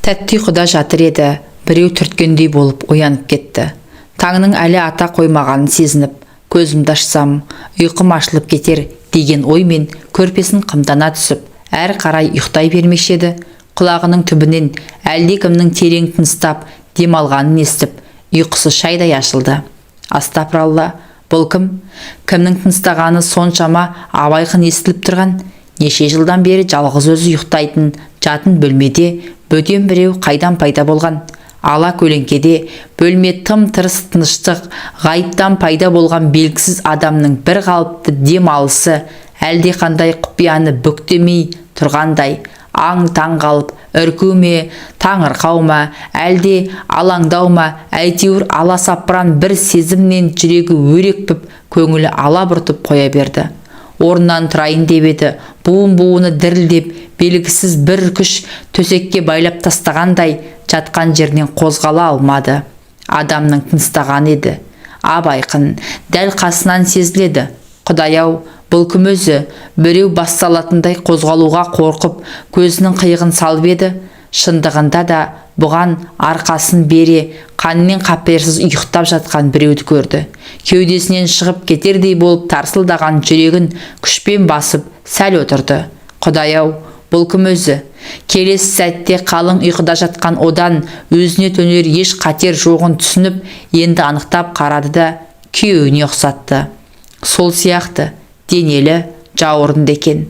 Тәтті ұйқыда жатыр еді, біреу түрткендей болып оянып кетті. Таңның әлі ата қоймағанын сезініп, көзімді ашсам, ұйқым ашылып кетер деген оймен көрпесін қымтана түсіп, әрі қарай ұйықтай бермекші еді. Құлағының түбінен әлдекімнің терең тыныстап демалғанын естіп, ұйқысы шайдай ашылды. Астапыралла, бұл кім? Кімнің тыныстағаны соншама абайқын естіліп тұрған? Неше жылдан бері жалғыз өзі ұйықтайтын жатын бөлмеде бөтен біреу қайдан пайда болған? Ала көлеңкеде бөлме тым-тырыс тыныштық, ғайыптан пайда болған белгісіз адамның бір қалыпты дем алысы, әлдеқандай құпияны бүктемей тұрғандай, аң-таң қалып, үрку ме, таңырқау ма, әлде алаңдау ма, әйтеуір аласапыран бір сезімнен жүрегі өрекпіп, көңілі алабұртып қоя берді. Орнынан тұрайын деп еді, буын-буыны дірілдеп, белгісіз бір күш төсекке байлап тастағандай, жатқан жерінен қозғала алмады. Адамның тыныстаған еді. Абайқын, дәл қасынан сезіледі. Құдай-ау, бұл кім өзі? Біреу бас салатындай қозғалуға қорқып, көзінің қиығын салып еді. Шындығында да бұған арқасын бере, қанмен қаперсіз ұйықтап жатқан біреуді көрді. Кеудесінен шығып кетердей болып тарсылдаған жүрегін күшпен басып, сәл отырды. Құдай-ау, бұл кім өзі? Келесі сәтте қалың ұйқыда жатқан одан өзіне төнер еш қатер жоғын түсініп, енді анықтап қарады да күйеуіне ұқсатты. Сол сияқты, денелі, жауырынды екен.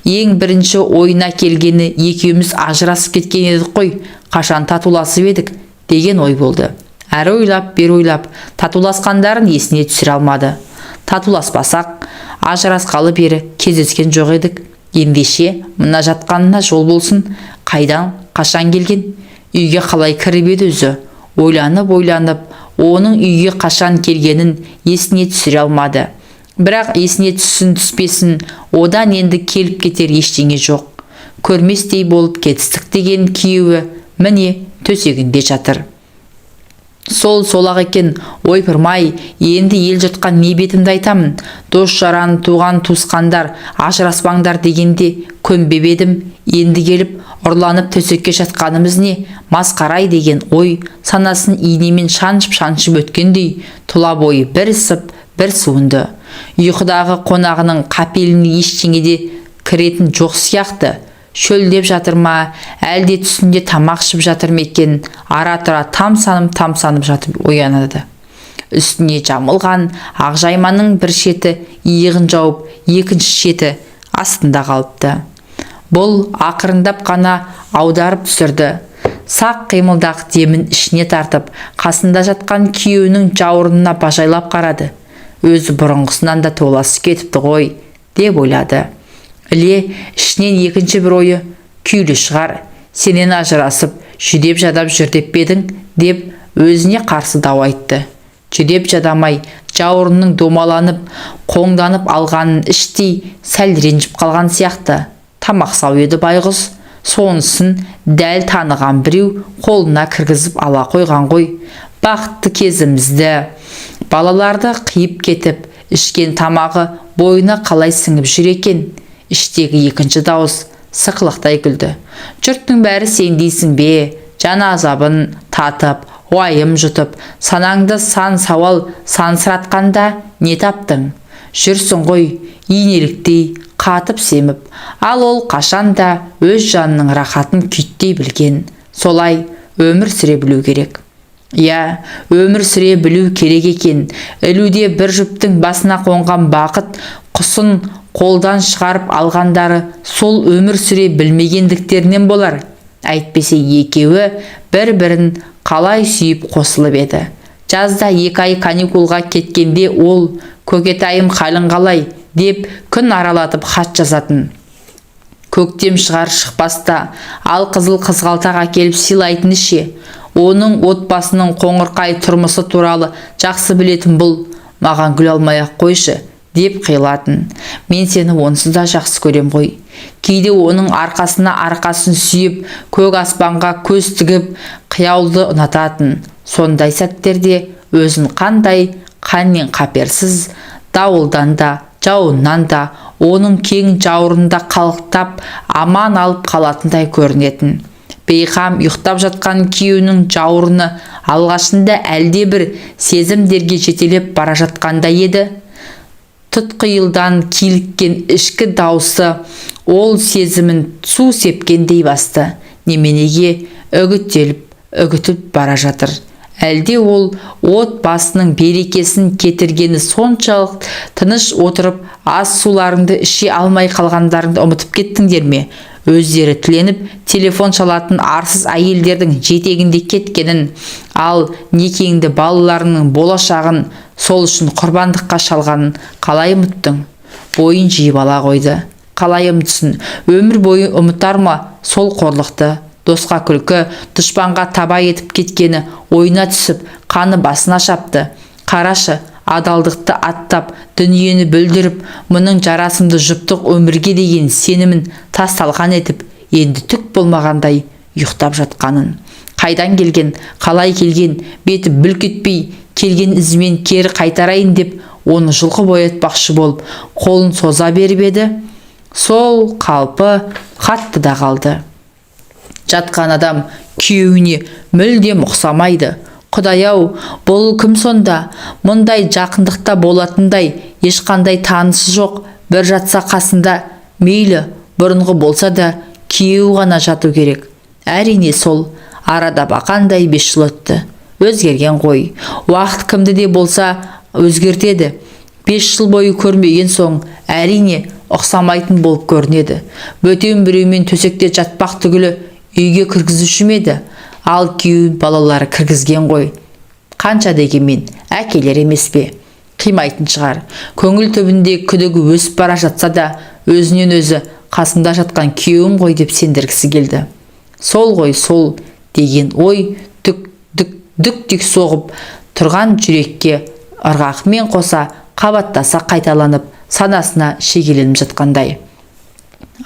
Ең бірінші ойына келгені екеуміз ажырасып кеткен едік қой, қашан татуласып едік деген ой болды. Әрі ойлап, бері ойлап, татуласқандарын есіне түсіре алмады. Татуласпасақ, ажырасқалы бері кездескен жоқ едік. Ендеше мына жатқанына жол болсын. Қайдан, қашан келген? Үйге қалай кіріп еді өзі? Ойланып, оның үйге қашан келгенін есіне түсіре алмады. Бірақ есіне түссін түспесін, одан енді келіп кетер ештеңе жоқ. Көрместей болып кетістік деген күйеуі міне төсегінде жатыр. Сол-солақ екен, ойпырмай, енді ел жұртқа не бетімді айтамын? Дос жаран, туған туысқандар, ажыраспаңдар дегенде көнбеп едім. Енді келіп, ұрланып төсекке жатқанымыз не? Масқарай деген ой санасын инемен шаншып өткендей, тұла бойы бір ысып, бір суынды. Ұйқыдағы қонағының қапеліне ештеңеде кіретін жоқ сияқты. Шөлдеп жатыр ма, әлде түсінде тамақ ішіп жатыр ма екен, ара-тұра тамсанып жатып оянады. Үстіне жамылған ақжайманың бір шеті иығын жауып, екінші шеті астында қалыпты. Бұл ақырындап қана аударып түсірді. Сақ қимылдақ демін ішіне тартып, қасында жатқан күйеуінің жауырынына бажайлап қарады. Өзі бұрынғысынан да толасып кетіпті ғой, деп ойлады. Іле ішінен екінші бір ойы, күйлі шығар, сенен ажырасып, жүдеп жадап жүр деп едің, деп өзіне қарсы дау айтты. Жүдеп жадамай, жауырынның домаланып, қоңданып алғанын іштей сәл ренжіп қалған сияқты. Тамақ сау еді байғұс, сонысын дәл таныған біреу қолына кіргізіп ала қойған ғой. Бақытты кезімізді, балаларды қиып кетіп, ішкен тамағы бойына қалай сіңіп жүр екен? Іштегі екінші дауыс сықылықтай күлді. Жұрттың бәрі сен дейсің бе? Жана азабын татып, уайым жұтып, санаңды сан сауал сансыратқанда не таптың? Жүрсің ғой, инеліктей қатып семіп, ал ол қашанда өз жанының рахатын күйттей білген. Солай өмір сүре білу керек. Я, өмір сүре білу керек екен. Ілуде бір жұптың басына қонған бақыт құсын қолдан шығарып алғандары сол өмір сүре білмегендіктерінен болар. Әйтпесе екеуі бір-бірін қалай сүйіп қосылып еді. Жазда 2 ай каникулға кеткенде ол көкетайым қалың қалай деп күн аралатып хат жазатын. Көктем шығар шықпаста ал қызыл қызғалтақ әкеліп сыйлайтын ше. Оның отбасының қоңырқай тұрмысы туралы жақсы білетін бұл, маған гүл алмай-ақ қойшы деп қиылатын. Мен сені онсыз да жақсы көрем ғой. Кейде оның арқасына арқасын сүйіп, көк аспанға көз тігіп, қияулды ұнататын. Сондай сәттерде өзін қандай қаннен қаперсіз, дауылдан да, жауыннан да, оның кең жауырында қалықтап, аман алып қалатындай көрінетін. Бейқам ұйықтап жатқан күйеуінің жауырыны алғашында әлде бір сезімдерге жетелеп бара жатқандай еді. Тұтқиылдан киліккен ішкі дауысы ол сезімін су сепкендей басты. Неменеге үгітіп бара жатыр. Әлде ол отбасының берекесін кетіргені соншалық тыныш отырып ас суларыңды іше алмай қалғандарыңды ұмытып кеттіңдер ме? Өздері тіленіп телефон шалатын арсыз әйелдердің жетегінде кеткенін, ал некеңді балаларының болашағын сол үшін құрбандыққа шалғанын қалай ұмыттың? Бойын жиып ала қойды. Қалай ұмытсын? Өмір бойы ұмытар ма сол қорлықты? Досқа күлкі, дұшпанға таба етіп кеткені ойына түсіп, қаны басына шапты. Қарашы, адалдықты аттап, дүниені бүлдіріп, мұның жарасымды жұптық өмірге деген сенімін тас-талқан етіп, енді түк болмағандай ұйықтап жатқанын. Қайдан келген, қалай келген, беті бүлк етпей, келген ізімен кері қайтарайын деп, оны жұлқып оятпақшы болып, қолын соза беріп еді. Сол қалпы қатты да қалды. Жатқан адам күйеуіне мүлдем ұқсамайды. Құдай-ау, бұл кім сонда? Мұндай жақындықта болатындай ешқандай танысы жоқ. Бір жатса қасында, мейлі бұрынғы болса да күйеуі ғана жату керек. Әрине сол. Арада бақандай 5 жыл өтті. Өзгерген ғой. Уақыт кімді де болса өзгертеді. 5 жыл бойы көрмеген соң әрине ұқсамайтын болып көрінеді. Бөтен біреумен төсекте жатпақ түгілі үйге кіргізуші ме еді? Ал күйеуін балалары кіргізген ғой. Қанша дегенмен әкелер емес пе? Қимайтын шығар. Көңіл түбінде күдігі өсіп бара жатса да, өзінен өзі қасында жатқан күйеуім ғой деп сендіргісі келді. Сол ғой, сол деген ой дүк соғып тұрған жүрекке ырғақымен қоса қабаттаса қайталанып санасына шегеленіп жатқандай.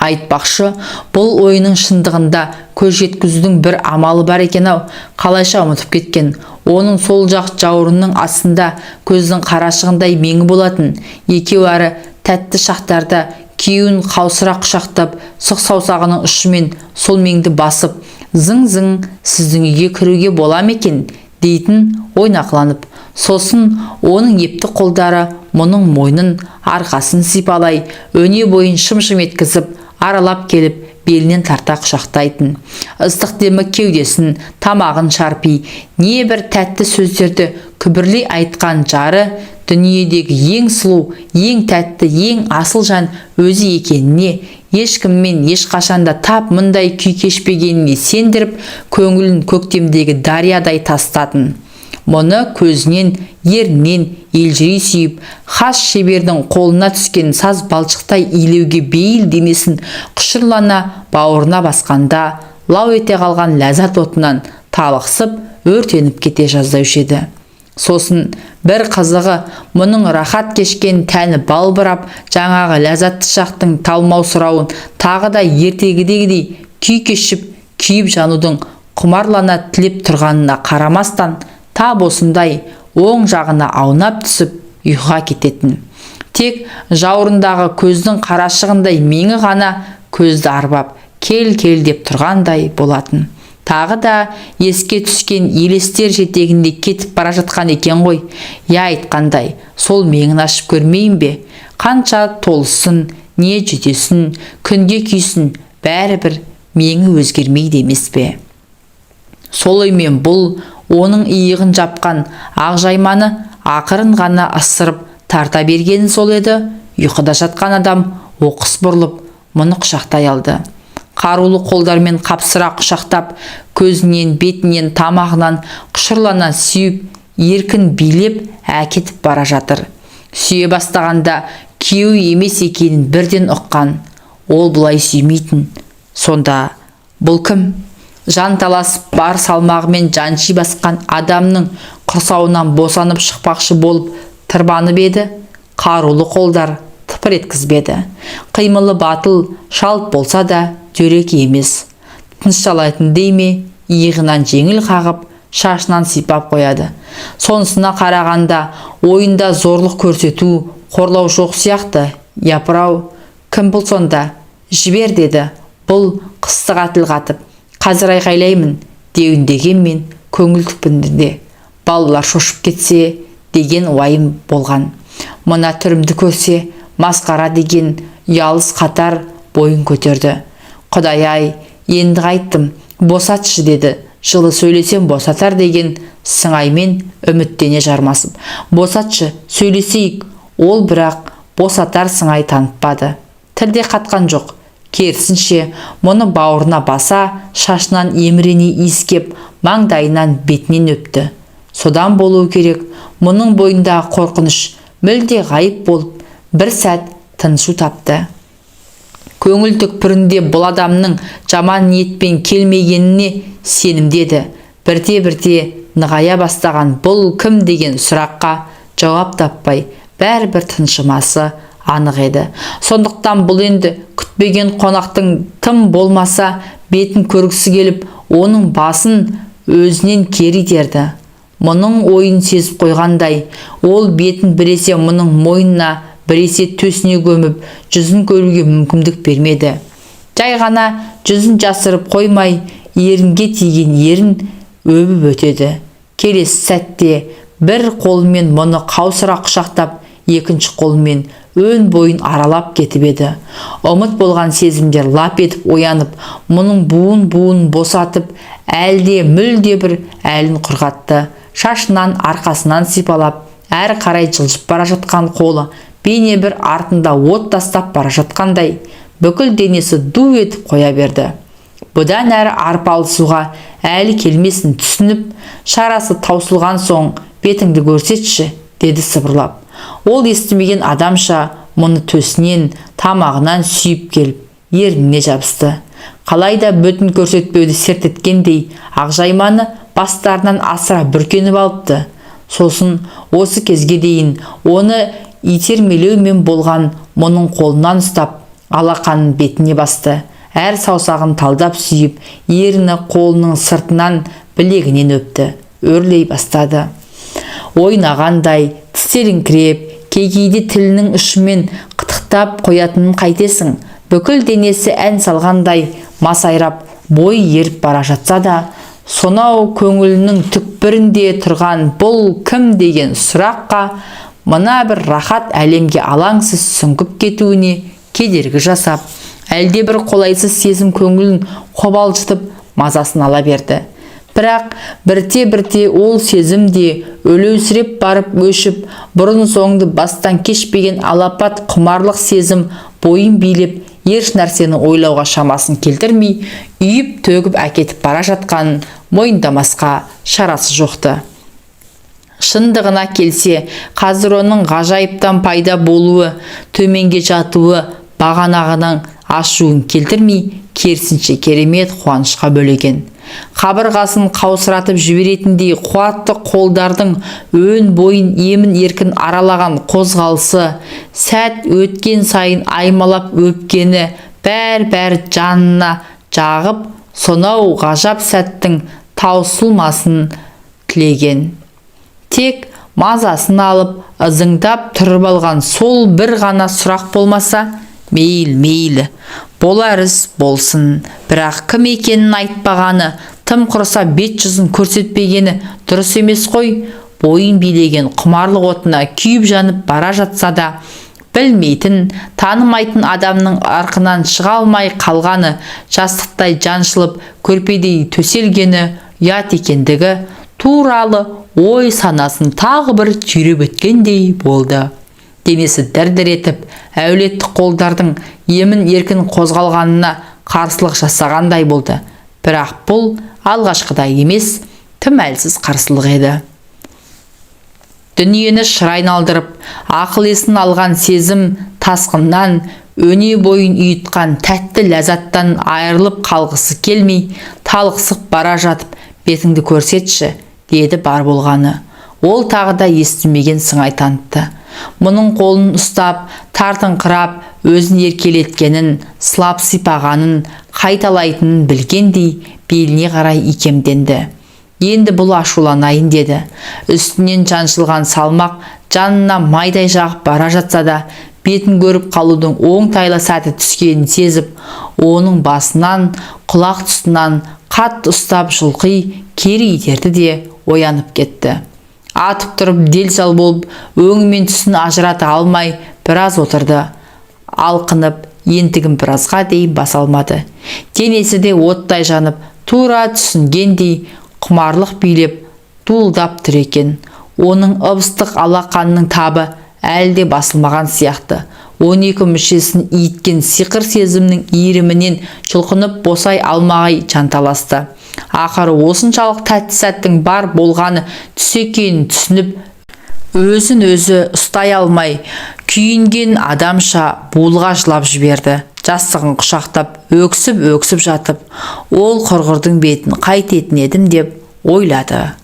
Айтпақшы, бұл ойының шындығында көз жеткізудің бір амалы бар екен-ау. Қалайша ұмытып кеткен. Оның сол жақ жауырынның астында көздің қарашығындай меңі болатын. Екеуі ары тәтті шақтарда күйеуін қаусыра құшақтап, сұқ саусағының ұшымен сол меңді басып, зың-зың сіздің үйге кіруге бола ма екен дейтін ойнақыланып. Сосын оның епті қолдары мұның мойнын, арқасын сипалай, өне бойын шым-шым еткізіп, аралап келіп, белінен тарта құшақтайтын. Ыстық демі кеудесін, тамағын шарпи, небір тәтті сөздерді күбірлей айтқан жары, дүниедегі ең сұлу, ең тәтті, ең асыл жан өзі екеніне, ешкіммен ешқашанда тап мұндай күй кешпегеніне сендіріп, көңілін көктемдегі дариядай тастатын. Мұны көзінен, ерінен елжірей сүйіп, хас шебердің қолына түскен саз балшықтай илеуге бейіл денесін құшырлана бауырына басқанда, лау ете қалған ләззат отынан талықсып, өртеніп кете жаздаушы еді. Сосын бір қызығы, мұның рахат кешкен тәні балбырап, жаңағы ләззатты шақтың талмау сұрауын тағы да ертегідегідей күй кешіп, күйіп жанудың құмарлана тілеп тұрғанына қарамастан, тап осындай оң жағына аунап түсіп ұйқыға кететін. Тек жауырындағы көздің қарашығындай меңі ғана көзді арбап, кел деп тұрғандай болатын. Тағы да еске түскен елестер жетегінде кетіп бара жатқан екен ғой. Я айтқандай, сол меңін ашып көрмейін бе? Қанша толсын, не жүдесін, күнге күйсін, бәрібір меңі өзгермейді емес пе? Сол оймен бұл оның иығын жапқан ақжайманы ақырын ғана ысырып тарта бергені сол еді. Ұйқыда жатқан адам оқыс бұрылып, мұны құшақтай алды. Қарулы қолдармен қапсыра құшақтап, көзінен, бетінен, тамағынан құшырлана сүйіп, еркін билеп әкетіп бара жатыр. Сүйе бастағанда күйеуі емес екенін бірден ұққан. Ол бұлай сүймейтін. Сонда бұл кім? Жан таласып бар салмағымен жанши басқан адамның құрсауынан босанып шықпақшы болып тырбанып еді. Қарулы қолдар тыпыр еткізбеді. Қимылы батыл, шалт болса да дөрекі емес. Тынышталайтын дей ме, иығынан жеңіл қағып, шашынан сипап қояды. Сонысына қарағанда ойында зорлық көрсету, қорлау жоқ сияқты. Япырау, кім бұл сонда? Жібер деді. Бұл қыстыға тіл қатып. қазір айқайлаймын деуіндегенмен көңіл түпінде балалар шошып кетсе деген уайым болған. Мына түрімді көрсе масқара деген ұялыс қатар бойын көтерді. Құдай-ай, енді қайттым, босатшы деді. Жылы сөйлесем босатар деген сыңаймен үміттене жармасып. Босатшы, сөйлесейік. Ол бірақ босатар сыңай танытпады. Тілде қатқан жоқ. Керісінше, мұны бауырына баса, шашынан емірене иіскеп, маңдайынан бетінен өпті. Содан болу керек, мұның бойындағы қорқыныш мүлде ғайып болып, бір сәт тынышу тапты. Көңіл түкпірінде бұл адамның жаман ниетпен келмегеніне сенімдеді. Бірте-бірте нығая бастаған бұл кім деген сұраққа жауап таппай, бәрібір тыншымасы анық еді. Сондықтан бұл енді күтпеген қонақтың тым болмаса бетін көргісі келіп, оның басын өзінен кері итерді. Мұның ойын сезіп қойғандай, ол бетін біресе мұның мойнына, біресе төсіне көміп, жүзін көруге мүмкіндік бермеді. Жай ғана жүзін жасырып қоймай, ерінге тиген ерін өбіп өтеді. Келесі сәтте бір қолымен мұны қаусыра құшақтап, екінші қолымен өн бойын аралап кетіп еді. Ұмыт болған сезімдер лап етіп оянып, мұның буын босатып, әлде мүлде бір әлін құрғатты. Шашынан, арқасынан сипалап, әрі қарай жылжып бара жатқан қолы бейне бір артында от тастап бара жатқандай, бүкіл денесі ду етіп қоя берді. Бұдан әрі арпалысуға әлі келмесін түсініп, шарасы таусылған соң бетіңді көрсетші, деді сыбырлап. Ол естімеген адамша мұны төсінен, тамағынан сүйіп келіп, ерніне жабысты. Қалайда бөтін көрсетпеуді серт еткендей, ақжайманы бастарынан асыра бүркеніп алыпты. Сосын осы кезге дейін оны итермелеумен болған мұның қолынан ұстап, алақанын бетіне басты. Әр саусағын талдап сүйіп, еріні қолының сыртынан білегінен өпті. Өрлей бастады. Ойнағандай, тістеріңкіреп, кейде тілінің ұшымен қытықтап қоятынын қайтесің. Бүкіл денесі ән салғандай масайрап, бой еріп бара жатса да, сонау көңілінің түкпірінде тұрған бұл кім деген сұраққа мына бір рахат әлемге алаңсыз сүңгіп кетуіне кедергі жасап, әлде бір қолайсыз сезім көңілін қобалжытып мазасын ала берді. Бірақ бірте-бірте ол сезім де өлеусіреп барып өшіп, бұрын соңды бастан кешпеген алапат құмарлық сезім бойын билеп, еш нәрсені ойлауға шамасын келтірмей, үйіп төгіп әкетіп бара жатқанын мойындамасқа шарасы жоқты. Шындығына келсе, қазір оның ғажайыптан пайда болуы, төменге жатуы, бағанағының ашуын келтірмей, керісінше керемет қуанышқа бөлеген. Қабырғасын қаусыратып жіберетіндей қуатты қолдардың өн бойын емін еркін аралаған қозғалысы, сәт өткен сайын аймалап өпкені бәр жанына жағып, сонау ғажап сәттің таусылмасын тілеген. Тек мазасын алып, ызыңдап тұрып алған сол бір ғана сұрақ болмаса, мейлі, болар іс болсын, бірақ кім екенін айтпағаны, тым құрыса бет жүзін көрсетпегені дұрыс емес қой. Бойын билеген құмарлық отына күйіп жанып бара жатса да, білмейтін, танымайтын адамның арқынан шыға алмай қалғаны, жастықтай жаншылып көрпедей төселгені ұят екендігі туралы ой санасын тағы бір түйреп өткендей болды. Денесі дір-дір етіп, әулеттік қолдардың емін еркін қозғалғанына қарсылық жасағандай болды. Бірақ бұл алғашқыдай емес, тым әлсіз қарсылық еді. Дүниені шыр айналдырып, ақыл есін алған сезім тасқыннан, өне бойын үйітқан тәтті ләззаттан айырылып қалғысы келмей, талықсып бара жатып, бетіңді көрсетші, деді бар болғаны. Ол тағы да естімеген сыңай танытты. Мұның қолын ұстап, тартыңқырап, өзін еркелеткенін, сылап сипағанын, қайталайтынын білгендей, беліне қарай икемденді. Енді бұл ашуланайын деді. Үстінен жаншылған салмақ жанына майдай жағып бара жатса да, бетін көріп қалудың оңтайлы сәті түскенін сезіп, оның басынан, құлақ тұсынан қатты ұстап жұлқи кері итерді де оянып кетті. Атып тұрып дел-сал болып өңі мен түсін ажырата алмай біраз отырды. Алқынып, ентігін біразға дейін баса алмады. Денесі де оттай жанып, тура түсінгендей құмарлық билеп дуылдап тұр екен. Оның ыбыстық алақанның табы әлде басылмаған сияқты. 12 мүшесін иіткен сиқыр сезімнің иірімінен жұлқынып босай алмағай жанталасты. Ақыры осыншалық тәтті сәттің бар болғаны түс екенін түсініп, өзін өзі ұстай алмай күйінген адамша булыға жылап жіберді. Жастығын құшақтап, өксіп жатып, ол құрғырдың бетін қайтетін едім деп ойлады.